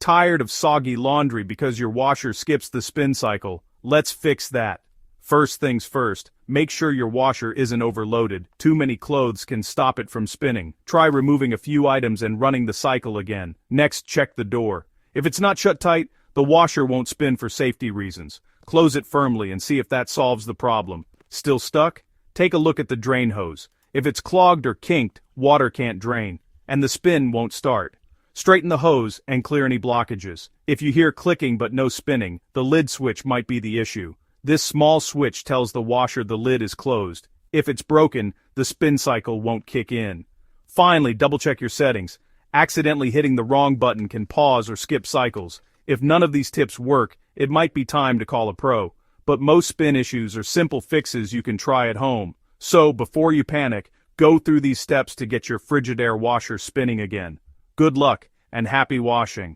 tired of soggy laundry because your washer skips the spin cycle? Let's fix that. First things first, make sure your washer isn't overloaded. Too many clothes can stop it from spinning. Try removing a few items and running the cycle again. Next, check the door. If it's not shut tight, the washer won't spin for safety reasons. Close it firmly and see if that solves the problem. Still stuck? Take a look at the drain hose. If it's clogged or kinked, water can't drain, and the spin won't start. Straighten the hose and clear any blockages. If you hear clicking but no spinning, the lid switch might be the issue. This small switch tells the washer the lid is closed. If it's broken, the spin cycle won't kick in. Finally, double-check your settings. Accidentally hitting the wrong button can pause or skip cycles. If none of these tips work, it might be time to call a pro. But most spin issues are simple fixes you can try at home. So, before you panic, go through these steps to get your Frigidaire washer spinning again. Good luck, and happy washing.